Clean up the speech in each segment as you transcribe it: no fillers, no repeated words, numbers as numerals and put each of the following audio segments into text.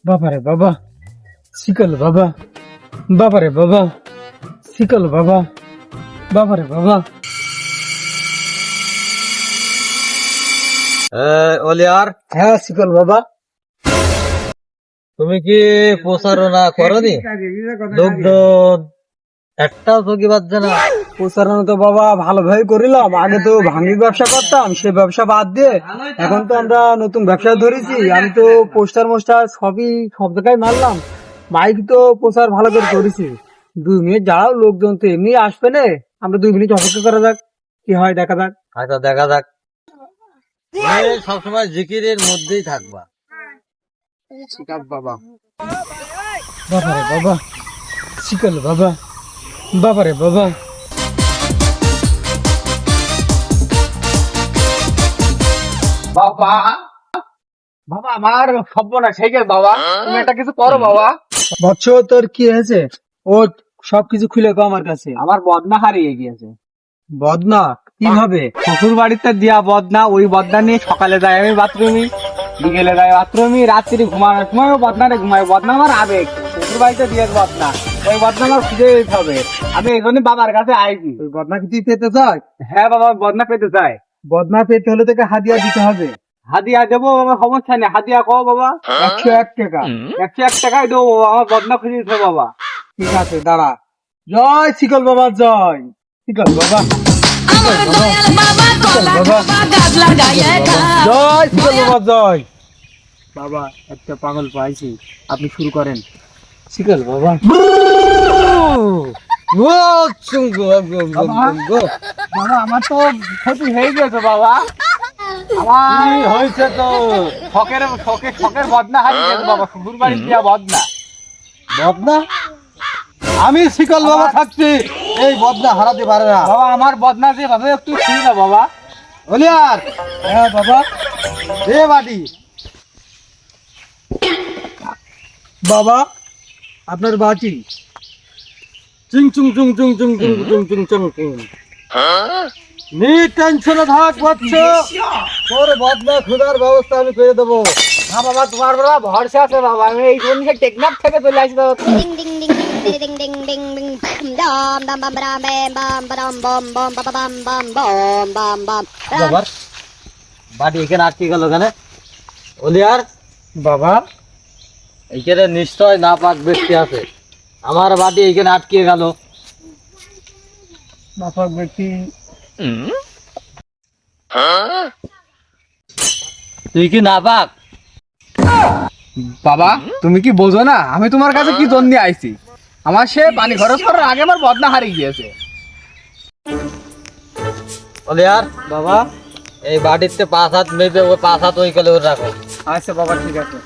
বাবারে বাবা, শিকল বাবা, বাবারে বাবা, শিকল বাবা, বাবারে বাবা। ওলিয়ার, হ্যাঁ শিকল বাবা। তুমি কি প্রচারণা করনি? লোকজন একটাও চোখে বাজছে না। প্রচারণা তো বাবা ভালোভাবে করিলাম। আগে তো ভাঙি ব্যবসা করতাম, সে ব্যবসা বাদ দিয়ে এখন তো আমরা নতুন ব্যবসা ধরেছি। আমি তো পোস্টার মোস্টার সবই সব জায়গায় মারলাম, মাইক তো প্রচার ভালো করে করেছি। 2 মিনিট যাও, লোকজন তো এমনি আসবে না। আমরা 2 মিনিট অপেক্ষা করা যাক, কি হয় দেখা যাক। আচ্ছা দেখা যাক। তুমি সবসময় জিকিরের মধ্যেই থাকবা। বাবা, বাবারে বাবা, শিকল বাবা, বাবারে বাবা। বাবা, বাবা আমার সর্বনাশ হয়ে গেল বাবা, তুমি একটা কিছু করো বাবা। বৎস, তোর কি হয়েছে? ও সবকিছু খুলে কো আমার কাছে। আমার বদনা হারিয়ে গিয়েছে। বদনা কিভাবে? শ্বশুর বাড়িতে দিয়া বদনা, ওই বদনা নিয়ে সকালে যাই আমি বাথরুমে, বিকেলে যাই বাথরুমে, রাত্রি ঘুমানোর সময় বদনারে ঘুমাই। বদনা আমার আবেগ, শ্বশুর বাড়িতে দিয়ে বদনা, ওই বদনা আমার খুঁজে দিতে হবে। আমি এই জন্য বাবার কাছে আইছি। ওই বদনা কি তুই পেতে চাই? হ্যাঁ বাবা, বদনা পেতে চাই। বদনা পেতে হলে তোকে হাদিয়া দিতে হবে। হাদিয়া দেবো বাবা, সমস্যা নেই। হাদিয়া কও বাবা। 101 টাকা। 101 টাকাই দেবো বাবা, আমার বদনা খুঁজে দিতে হবে বাবা। ঠিক আছে, দাঁড়া। জয় শিকল বাবা, জয় শিকল বাবা, আমার দয়াল বাবা কলা খাবা গাছ লাগাইয়া খাও। জয় শিকল বাবা, জয়। বাবা একটা পাগল পাইছি, আপনি শুরু করেন। শিকল বাবা। বাবা আমার তো ক্ষতি হয়ে গেছে বাবা, আমার হয়েছে তো শখের বদনা হারিয়ে গেছে বাবা, শ্বশুর বাড়ি দিয়া বদনা। বদনা? আমি শিকল বাবা থাকছি, এই বদনা হারাতে পারে না। বাবা আমার বদনা যে ভাবে একটু ছিল না বাবা। হলিয়ার, হ্যাঁ বাবা, দে বাড়ি। বাবা আপনার বাটি। চিং চুং চুং চুং চুং চুং চুং চুং চুং চুং। নি টেনশনে থাক বচ্চ, তোর বদনা খোঁজার ব্যবস্থা আমি করে দেবো। না বাবা, তোমার বাবা ভরসা আছে বাবা, আমি এই জন্য টেকনাফ থেকে চলে আসি বাবা। Ding ding ding ding ding ding ding ding dum dum bum bam bam bam bam bam bam bam bam bam bam bam. বাবার বাড়ি এখানে আটকে গেল কেন? ওলিয়ার, বাবা এইখানে নিশ্চয় না পাক ব্যক্তি আছে। আমার বাড়ি এইখানে আটকে গেল। নাফাক ব্যক্তি। তুই কি না পাক? বাবা তুমি কি বোঝো না, আমি তোমার কাছে কি জন্য আইছি? আমার সে পানি খরচ করার আগে আমার বদনা হারিয়ে গিয়েছে। ওলিয়ার, বাবা এই বাড়িতে 5 হাত মেপে ওই 5 হাত ওই কলে রাখো। আচ্ছা বাবা, ঠিক আছে।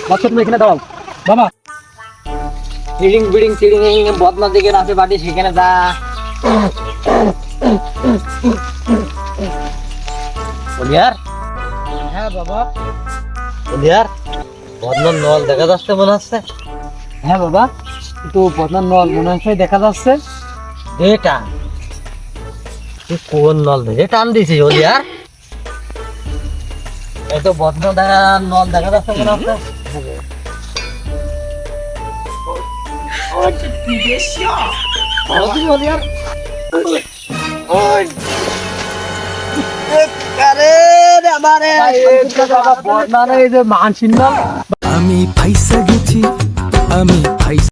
বাচ্চা তুমি এখানে দাও। বাবা চিড়িং বিড়িং চিড়িং বদনা দিকে আছে বাড়ি, সেখানে যা। ওলিয়ার, হ্যাঁ বাবা। ওলিয়ার, বদনার নল দেখা যাচ্ছে মনে হচ্ছে। হ্যাঁ বাবা, তো বদনার নল মনে হচ্ছে দেখা যাচ্ছে। এ টান, তুই কোন নল ধরে টান দিছিস ওলিয়ার? এই তো বদনা দেখা নল দেখা যাচ্ছে মনে হচ্ছে। ওলিয়ার, বদনা এই যে মানসির নল। আমি ফাইসা গেছি, আমি ফাইসা